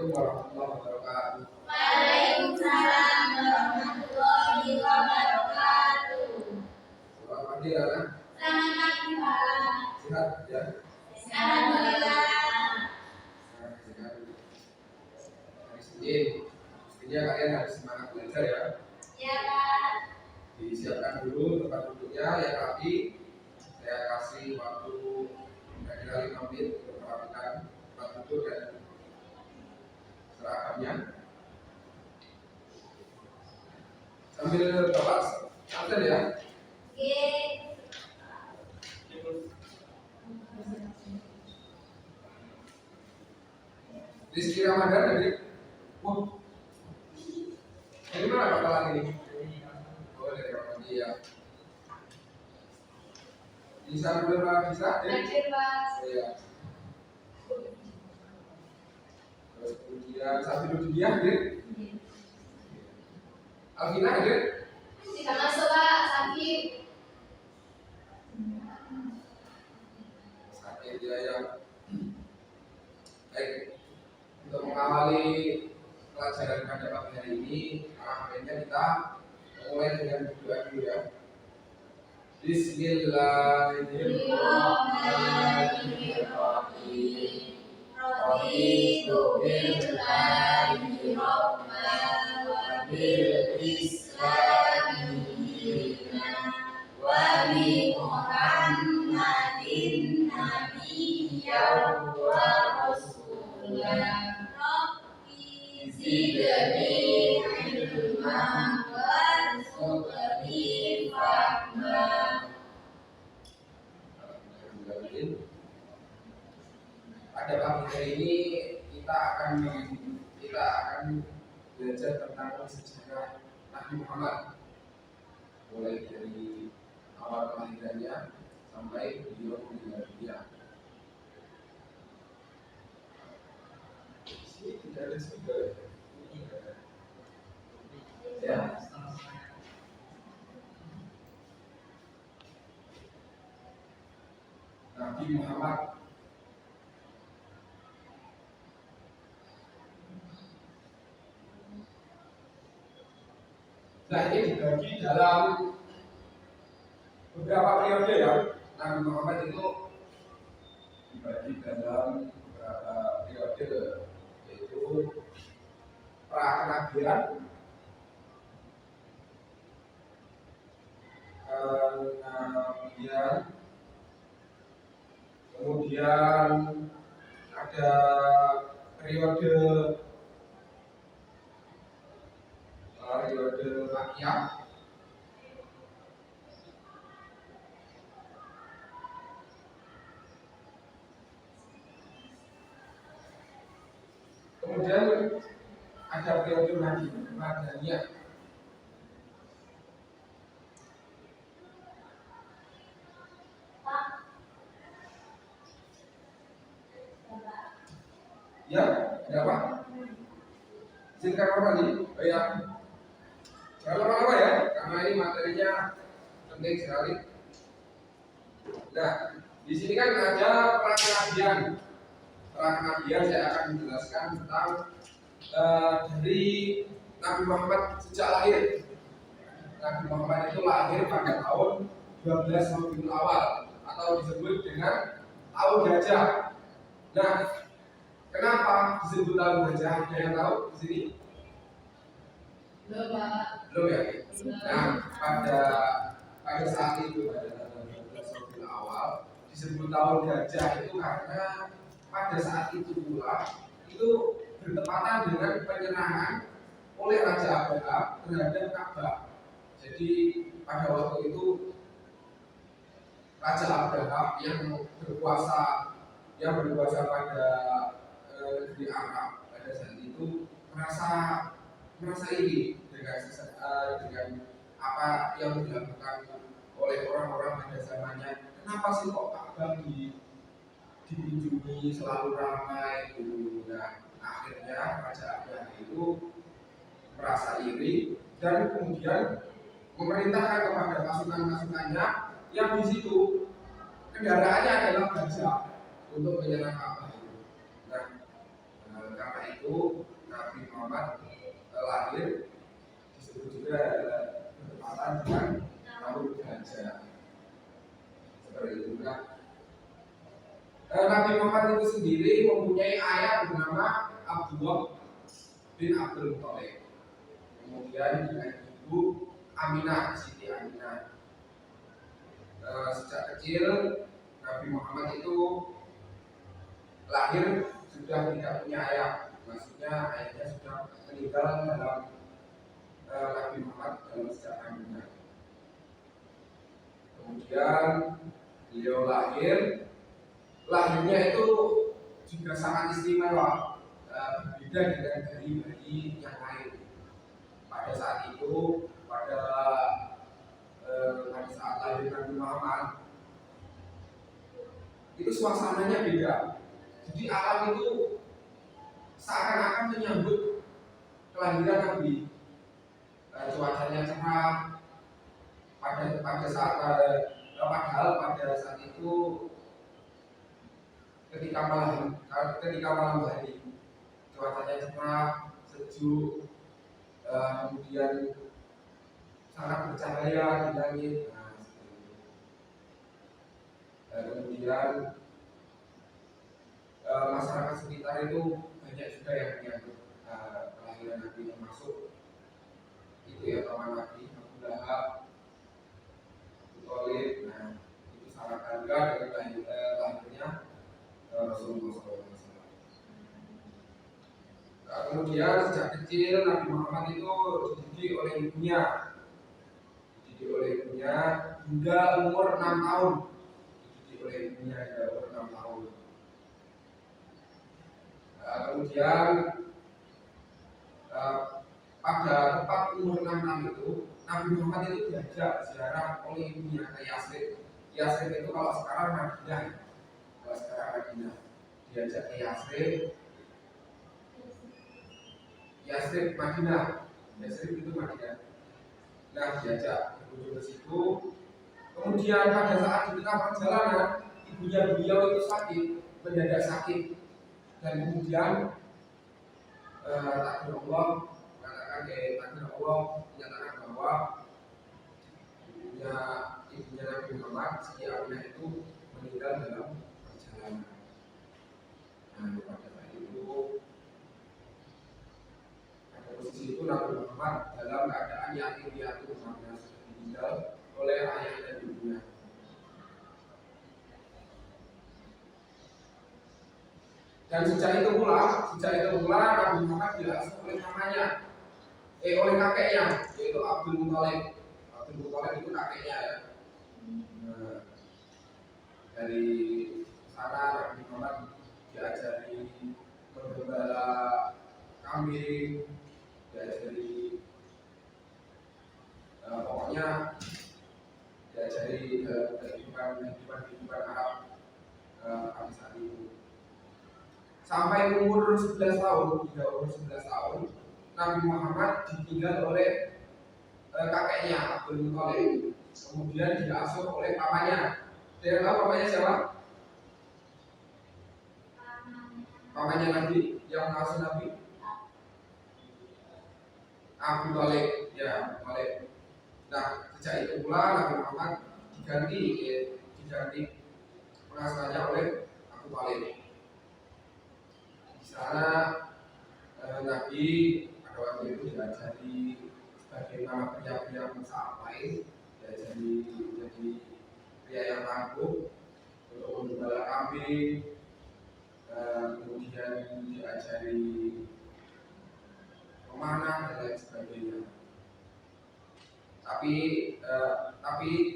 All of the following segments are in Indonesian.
Assalamualaikum warahmatullahi wabarakatuh. Waalaikumsalam warahmatullahi wabarakatuh. Selamat pagi anak. Selamat pagi Pak. Sehat ya? Alhamdulillah. Sehat. Hari Senin, mestinya kalian harus semangat belajar ya. Ya Pak. Disiapkan dulu tempat duduknya yang rapi. Saya kasih waktu kira-kira 5 menit untuk merapikan tempat duduk dan seragamnya. Sambil bapak absen ya. Oke. Rizky Ramadan dari dari mana bakalan ini? Oh dari Muhammadiyah. Bisa belum bisa? Hadir Pak. Iya. Terus kemudian sambil duduk dia hadir. Alvina hadir. Tidak masuk Pak. Sakit. Sakit dia yang baik. Untuk mengawali pelajaran pada pagi hari ini, akhirnya kita mulai dengan berdoa dulu ya. Bismillahirrahmanirrahim. Raditu billahi rabban wa bil islami dinan wa bi Muhammadin nabiyyan wa rasulan. Rabbi zidni ilman warzuqni fahman. Pada pagi hari ini kita akan belajar tentang sejarah Nabi Muhammad, mulai dari awal kelahirannya sampai beliau meninggal dunia. Sini tidak ada speaker. Ya. Nabi Muhammad nah ini dibagi dalam beberapa periode ya. Nabi Muhammad itu dibagi dalam beberapa periode, yaitu pra-kenabian, kemudian ada periode Makkiyah, kemudian ada periode Madaniyah. Ya, ada apa? Silakan apa nih? Oh ya, jangan lama-lama ya, karena ini materinya penting sekali. Nah, di sini kan ada pra-kenabian. Pra-kenabian saya akan menjelaskan tentang dari Nabi Muhammad sejak lahir. Nabi Muhammad itu lahir pada tahun 12 Rabiul Awal atau disebut dengan tahun gajah. Nah, kenapa disebut tahun gajah? Ada yang tahu di sini? Belum ya? Nah, pada saat itu pada tanggal 12 Rabiul Awal disebut tahun gajah itu karena pada saat itu pula itu bertepatan dengan penyerangan oleh Raja Abraha terhadap Ka'bah. Jadi pada waktu itu Raja Abraha yang berkuasa pada negeri Arab pada saat itu merasa iri dengan apa yang dilakukan oleh orang-orang pada zamannya. Kenapa sih kok Ka'bah dikunjungi selalu ramai gitu? Nah, akhirnya Raja Abraha itu merasa iri dan kemudian memerintahkan kepada pasukan-pasukannya yang di situ kendaraannya adalah gajah untuk menyerang Ka'bah. Nah, karena itu Muhammad lahir disebut juga bertepatan dengan tahun gajah. Seperti itu kan. Nabi Muhammad itu sendiri mempunyai ayah bernama Abdullah bin Abdul Muthalib. Kemudian dengan ibu Aminah, Siti Aminah. Sejak kecil Nabi Muhammad itu lahir sudah tidak punya ayah, maksudnya ayahnya sudah meninggal dalam Nabi Muhammad dalam sejak kandungan. Kemudian beliau lahirnya itu juga sangat istimewa, berbeda dengan dari bayi yang lain. Pada saat itu, pada saat lahir Nabi Muhammad, itu suasananya beda. Jadi alam itu seakan-akan menyambut kelahiran Nabi. Cuacanya cerah. Padahal pada saat itu ketika malam hari cuacanya cerah, sejuk, kemudian sangat bercahaya di langit. Kemudian masyarakat sekitar itu banyak juga yang menyambut kelahiran Nabi, yang masuk itu ya paman Nabi Abu Lahab, Abu Thalib. Nah, itu sangat bangga dengan lahirnya Rasulullah SAW. Nah, kemudian sejak kecil Nabi Muhammad itu dididik oleh ibunya hingga umur 6 tahun. Kemudian pada tepat umur 6 tahun itu Nabi Muhammad itu diajak ziarah oleh ibunya ke Yasrib. Yasrib itu kalau sekarang Madinah. Diajak ke Yasrib Madinah. Yasrib itu Madinah. Nah, diajak menuju ke situ. Kemudian pada saat di tengah perjalanan, ibunya beliau itu mendadak sakit, dan kemudian takdir Allah menyatakan bahwa ibunya Nabi Muhammad, Siti Aminah itu meninggal dalam perjalanan. Nah, pada posisi itu Nabi Muhammad dalam keadaan yatim piatu karena sudah meninggal oleh ayah dan ibunya. Dan sejak itu pula Nabi Muhammad diasuh oleh oleh kakeknya, yaitu Abdul Muthalib. Abdul Muthalib itu kakeknya ya. Nah, dari sana Nabi Muhammad diajari menggembala kambing, diajari pokoknya diajari kehidupan Arab pada saat itu. Sampai umur 11 tahun, Nabi Muhammad ditinggal oleh kakeknya Abdul Muthalib. Kemudian diasuh oleh pamannya. Dia tahu pamannya siapa? Pamannya Nabi yang mengasuh Nabi? Abu Thalib, ya, Abu Thalib. Nah, sejak itu pula Nabi Muhammad diganti pengasuhannya oleh Abu Thalib. Di sana Nabi pada waktu itu diajari bagaimana pria-pria Musa lain, diajari menjadi pria yang tangguh untuk menggembala kambing, kemudian diajari memanah dan lain sebagainya. Tapi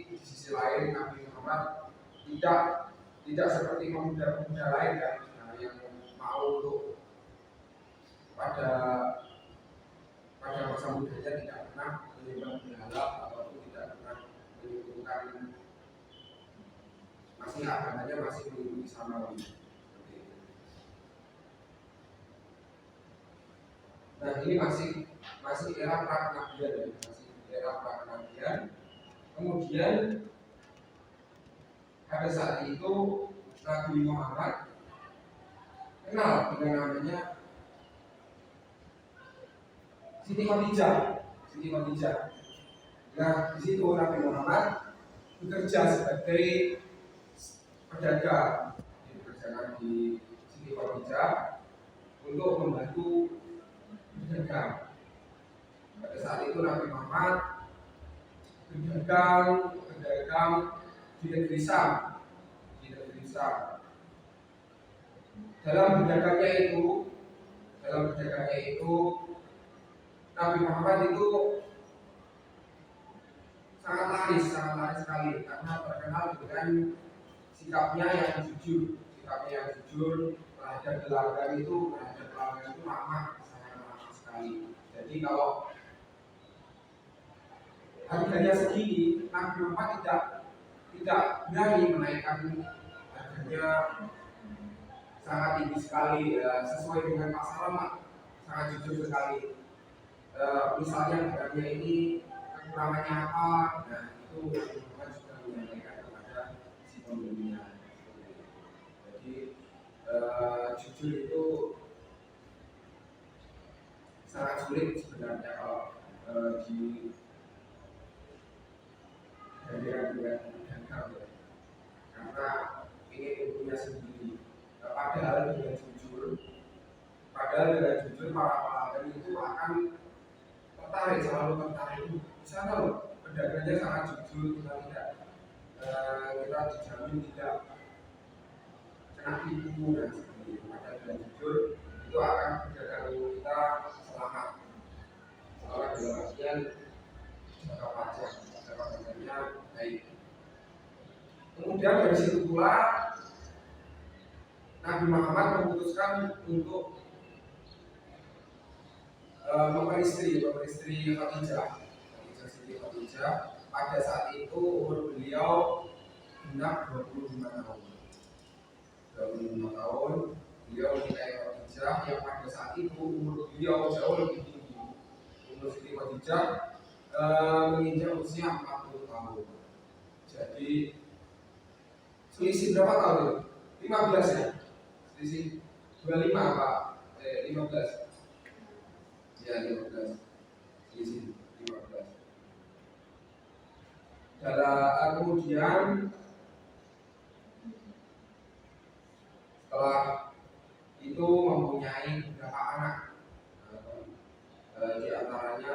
di sisi lain Nabi Muhammad tidak seperti pemuda-pemuda lain kan, yang mau untuk pada masa mudanya tidak pernah menyembah berhala ataupun tidak pernah menyebutkan, masih agamanya masih mengikuti samawi. Nah, ini masih era pra-kenabian ya, Kemudian pada saat itu Nabi Muhammad kenal dengan namanya Siti Khadijah. Siti Khadijah. Nah, di situ Nabi Muhammad bekerja sebagai pedagang, bekerja di Siti Khadijah untuk membantu pedagang. Pada saat itu Nabi Muhammad berdagang di negeri Syam, Dalam berdagangnya itu Nabi Muhammad itu sangat laris sekali karena terkenal dengan sikapnya yang jujur terhadap pelanggan itu ramah, sangat ramah sekali. Jadi kalau harganya segini, Nabi Muhammad tidak berani menaikkan harganya sangat tinggi sekali, sesuai dengan pasaran lah, sangat jujur sekali. Misalnya harganya ini kekurangannya apa, nah itu Nabi Muhammad juga menyampaikan kepada si pembelinya. Jadi jujur itu sangat sulit sebenarnya kalau di daerah dagang, karena ini ilmunya sendiri. Padahal dengan jujur para pelanggan itu akan selalu tertarik. Bisa tahu pedagangnya sangat jujur, kita dijamin tidak kena tipu dan sebagainya. Padahal dengan jujur itu akan perdagangan kita selamat. Selamat dalam artian jangka panjang, jangka panjangnya baik. Kemudian dari situ pula Nabi Muhammad memutuskan untuk memperistri Khadijah. Pada saat itu umur beliau genap 25 tahun. Beliau menikahi Khadijah yang pada saat itu umur beliau jauh lebih tinggi. Umur Siti Khadijah menginjak usia 40 tahun. Jadi selisih berapa tahun itu? 15 ya? Selisih 25 Pak? 15. Ya 15. Selisih 15. Kemudian setelah itu mempunyai beberapa anak. Di antaranya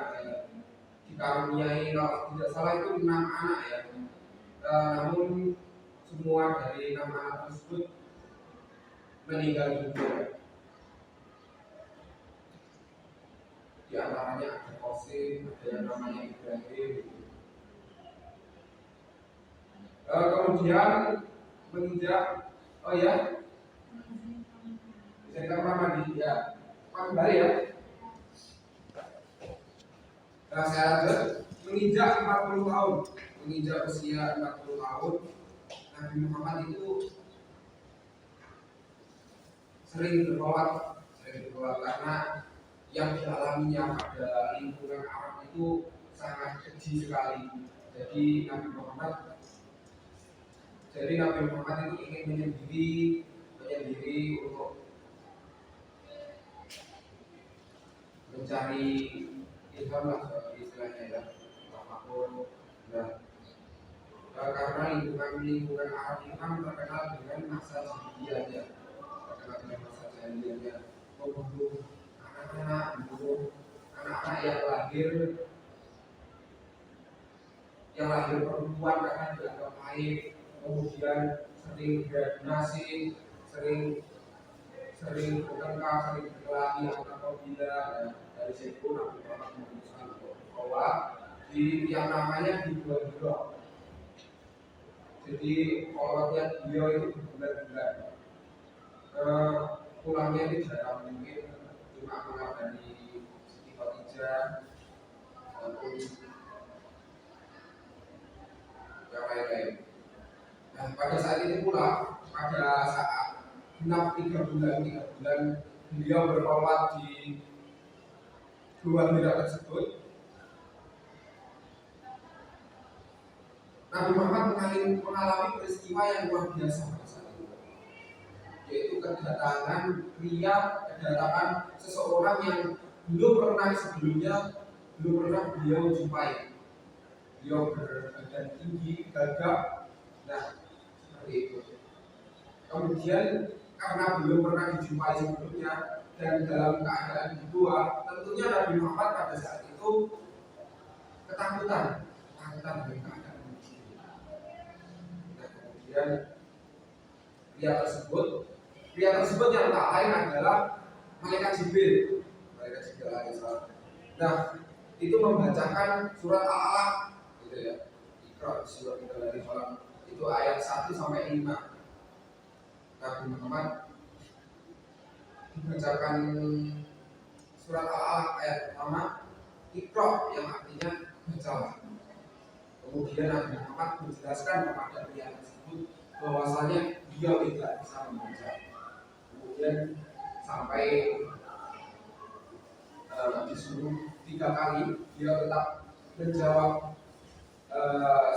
dikaruniai kalau tidak salah itu 6 anak ya. Namun semua dari 6 anak tersebut meninggal dunia. Di antaranya ada Qasim, ada yang namanya Ibrahim. Kemudian menginjak, bisa kita mandi ya, kembali ya. Nah, saya lanjut, menginjak 40 tahun, menginjak usia 40 tahun, Nabi Muhammad itu sering bertolak karena yang dialaminya pada lingkungan Arab itu sangat keji sekali. Jadi Nabi Muhammad itu ingin menyendiri untuk mencari ilham lah istilahnya ya, apapun. Nah, karena lingkungan Arab itu kan terkenal dengan masa jahiliyahnya, membunuh anak-anak yang lahir perempuan karena dianggap aib, kemudian sering berdonasi, sering bertengkar, sering berkelahi antar kabilah. Dari situ Nabi Muhammad memutuskan bahwa yang namanya dibuat. Jadi kalau lihat beliau itu berbulan-bulan, pulangnya itu jarang, mungkin cuma pulang dari Siti Khadijah ataupun yang lain-lain. Nah, pada saat itu pula, pada saat genap 3 bulan beliau bertolak di dua hira tersebut, Nabi Muhammad mengalami peristiwa yang luar biasa pada saat itu, yaitu kedatangan seseorang yang belum pernah sebelumnya, belum pernah beliau jumpai. Beliau berbadan tinggi, gagah, nah seperti itu. Kemudian karena belum pernah dijumpai sebelumnya dan dalam keadaan berdua, tentunya Nabi Muhammad pada saat itu ketakutan dengan keadaan begini. Nah, kemudian pria tersebut yang tak lain adalah malaikat Jibril, alaihissalam. Nah, itu membacakan surat Al-Alaq, gitu ya. Iqra surat Al-Alaq itu ayat 1 sampai 5. Nabi Muhammad dibacakan surat Al-Alaq ayat pertama, Iqra yang artinya bacalah. Kemudian Nabi Muhammad menjelaskan kepada pria tersebut bahwasanya dia tidak bisa membaca. Kemudian sampai disuruh 3 kali, dia tetap menjawab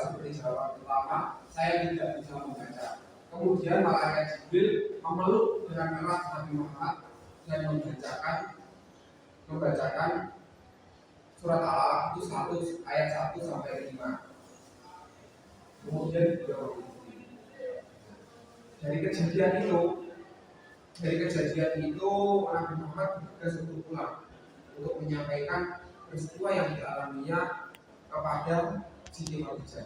seperti jawaban pertama, saya tidak bisa membaca. Kemudian malaikat Jibril memeluk dengan erat Nabi Muhammad dan membacakan surat Al-Alaq itu ayat 1 sampai 5. Kemudian dari kejadian itu Nabi Muhammad bertugas untuk pulang untuk menyampaikan peristiwa yang dialaminya kepada Siti Khadijah.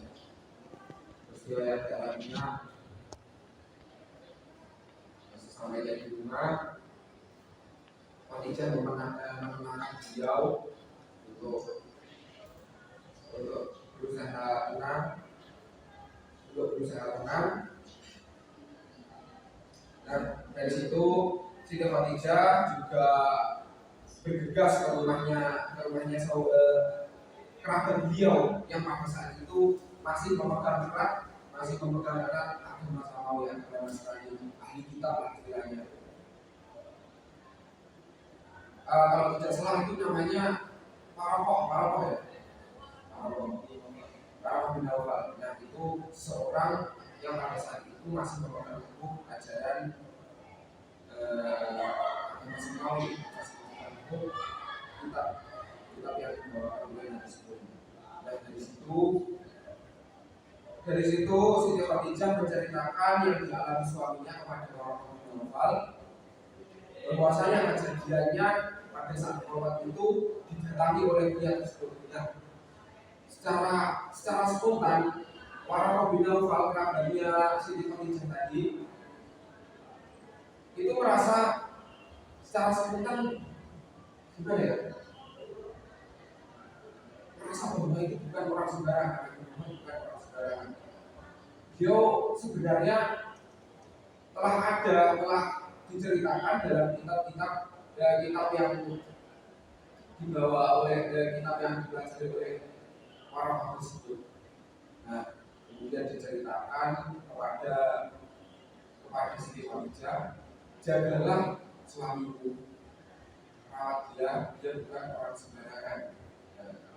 Peristiwa yang dialaminya sampai di rumah, Khadijah memenangkan beliau untuk berusaha tenang. Dan dari situ Siti Khadijah juga bergegas ke rumahnya kerabat beliau yang pada saat itu masih memegang erat agama Samawi, agama Nasrani, ahli kitab lah istilahnya. Kalau tidak salah itu namanya Parapoh ya. Parapoh bin Nawfal. Nah, itu seorang yang pada saat itu masih memegang teguh ajaran agama Samawi, kitab yang dibawakan oleh Nabi sebelumnya. Dan dari situ Siti Khadijah menceritakan yang dialami suaminya kepada Parapoh bin Nawfal, bahwasanya kejadiannya pada saat Muhammad itu didatangi oleh pria tersebut. Secara spontan Parapoh bin Nawfal, kerabatnya Siti Khadijah tadi, itu merasa secara spontan gimana ya? Merasa bahwa itu bukan orang sembarangan, Dia sebenarnya telah diceritakan dalam kitab yang dibawa oleh kitab yang dipelajari oleh para tersebut. Nah, kemudian diceritakan kepada Siti Khadijah, jagalah suamiku, rawat dia bukan orang sembarangan.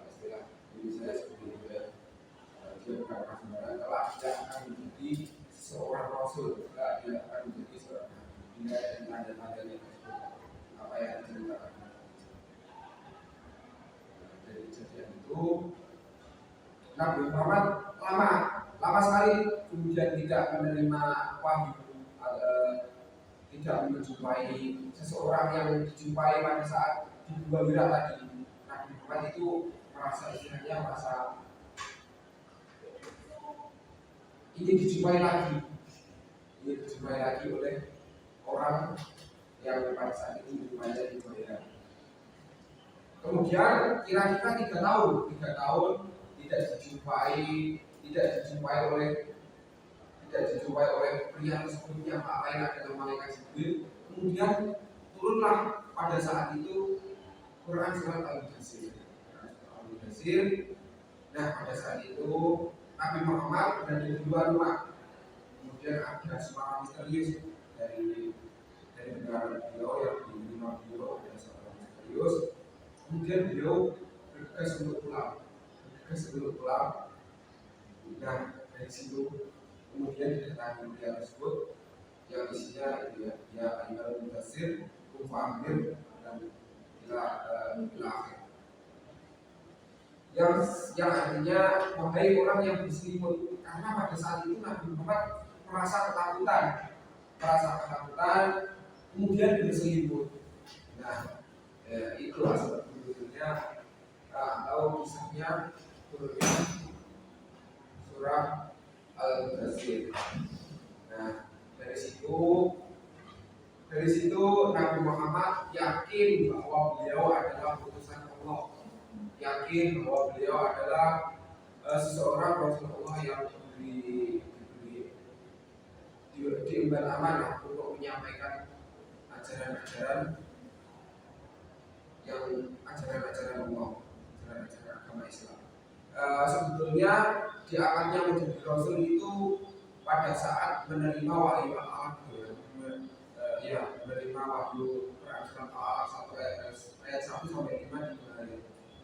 Istilah ini saya seperti itu ya. Dia bukan orang sembarangan, kelak dia akan menjadi seorang rasul, kelak dia akan menjadi seorang nabi. Ini ada tanda-tandanya tersebut, apa yang diceritakan. Dari kejadian itu Nabi Muhammad lama sekali kemudian tidak menerima wahyu, tidak menjumpai seseorang yang dijumpai pada saat di Gua Hira tadi. Nabi Muhammad itu merasa ingin dijumpai lagi oleh orang yang pada saat itu dijumpai di Gua Hira. Kemudian kira-kira 3 tahun tidak dijumpai oleh pria tersebut yang tak lain adalah malaikat Jibril. Kemudian turunlah pada saat itu Quran surat Al-Mudaththir. Nah, pada saat itu Nabi Muhammad berada di luar rumah. Kemudian ada suara misterius dari pendengaran beliau yang di rumah beliau, ada suara misterius. Kemudian beliau bergegas untuk pulang. Nah, dari situ kemudian didatangi pria tersebut yang isinya ya Al-Mudaththir, Umfamir, dan bila yang artinya wahai orang yang berselimut, karena pada saat itu Nabi Muhammad merasa ketakutan, kemudian berselimut. Nah, itulah sebetulnya atau kisahnya turunnya surah Al-Mudaththir. Nah, dari situ Nabi Muhammad yakin bahwa beliau adalah utusan Allah, yakin bahwa beliau adalah seseorang Rasulullah yang diemban amanah untuk menyampaikan ajaran-ajaran Allah, ajaran agama Islam. Sebetulnya diangkatnya menjadi Rasul itu pada saat menerima wahyu Allah, menerima wahyu Quran ayat 1 sampai 5 di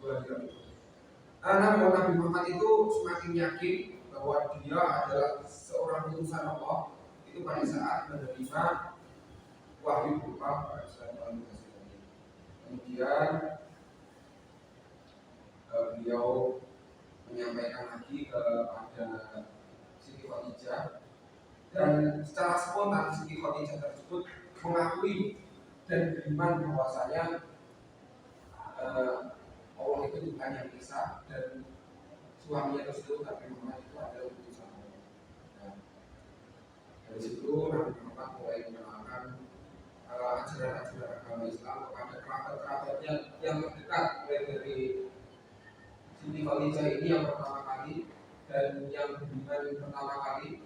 bulan itu. Nabi Muhammad itu semakin yakin bahwa dia adalah seorang utusan Allah itu pada saat menerima wahyu berupa Al-Quran. Kemudian beliau menyampaikan lagi kepada Siti Khadijah, dan secara spontan Siti Khadijah tersebut mengakui dan beriman bahwasanya Allah itu Tuhan yang esa dan suaminya tersebut Nabi Muhammad itu adalah utusan Allah. Nah, dari situ Nabi Muhammad mulai mengenalkan ajaran-ajaran agama Islam kepada kerabat-kerabatnya yang terdekat, mulai dari Siti Khadijah ini yang pertama kali dan yang beriman pertama kali,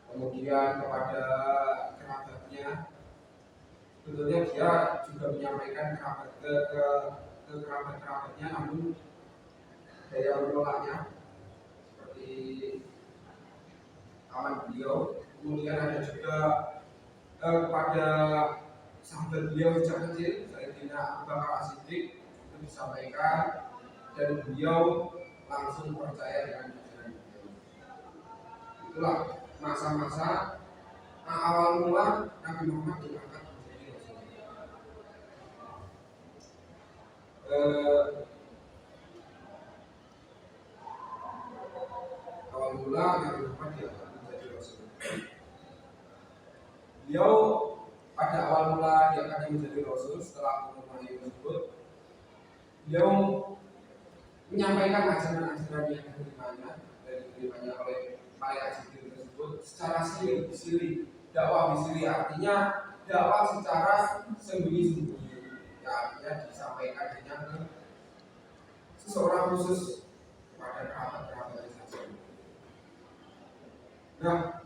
kemudian kepada kerabatnya. Sebetulnya dia juga menyampaikan ke kerabat-kerabatnya, namun daya menolaknya seperti kawan beliau. Kemudian ada juga kepada sahabat beliau sejak kecil, Sayyidina Abu Bakar As-Siddiq, itu disampaikan dan beliau langsung percaya dengan ajaran beliau. Itulah masa-masa awal mula Nabi Muhammad diangkat menjadi Rasul. Awal mula Nabi Muhammad diangkat menjadi Rasul. Beliau pada awal mula diangkat menjadi Rasul setelah umur tersebut, beliau menyampaikan ajaran-ajaran yang diterimanya oleh malaikat Jibril tersebut secara siri, dakwah bisiri, artinya dakwah secara sembunyi-sembunyi, ya, artinya disampaikan hanya ke seseorang khusus, kepada kerabat-kerabatnya saja. Nah,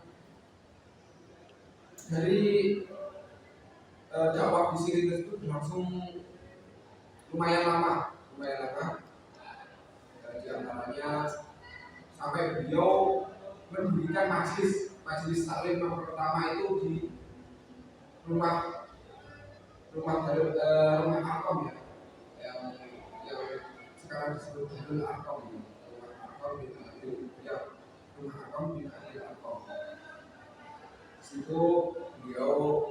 dari dakwah bisiri tersebut berlangsung lumayan lama. Di antaranya sampai beliau mendirikan majelis taklim yang pertama itu di rumah Arqam, ya, yang sekarang disebut Darul Arqam, rumah Arqam bin Adil Arqam. Di situ beliau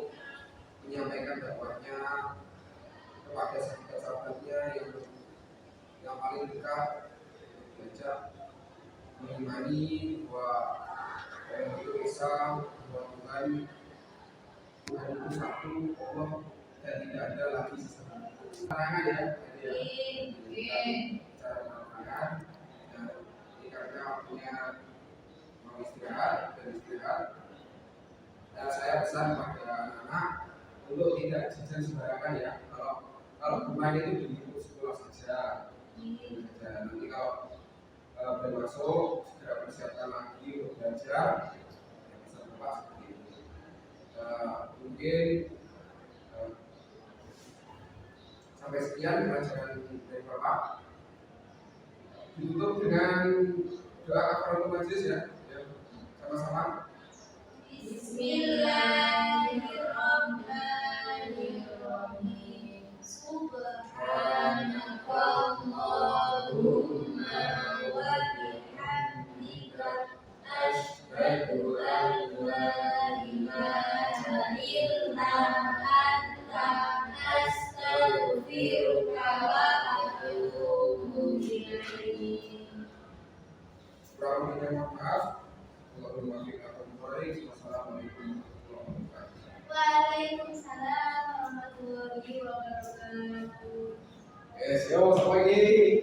menyampaikan dakwahnya kepada sahabat-sahabatnya yang paling dekat, diajak mengimani bahwa itu Esa, bahwa Tuhan itu satu, Allah, dan tidak ada lagi sesama. Larangan ya, cara melakukan. Jadi karena waktunya mau istirahat, dan saya pesan kepada anak-anak untuk tidak jajan sembarangan ya. Kalau bermain itu di sekolah saja. Nanti kalau bermasuk segera persiapkan lagi untuk belajar, pesan Bapak seperti itu. Mungkin sampai sekian pelajaran dari Bapak. Ditutup dengan doa kafaratul majelis ya. Sama-sama. Bismillahirrahmanirrahim. Subhanakallahumma wa bihamdika asyhadu an la ilaha illa anta astaghfiruka wa atubu yang mohon maaf. Kalau bermaksud atau baik, wassalamualaikum warahmatullahi wabarakatuh. Waalaikumsalam warahmatullahi wabarakatuh. Yes, yo, selamat pagi.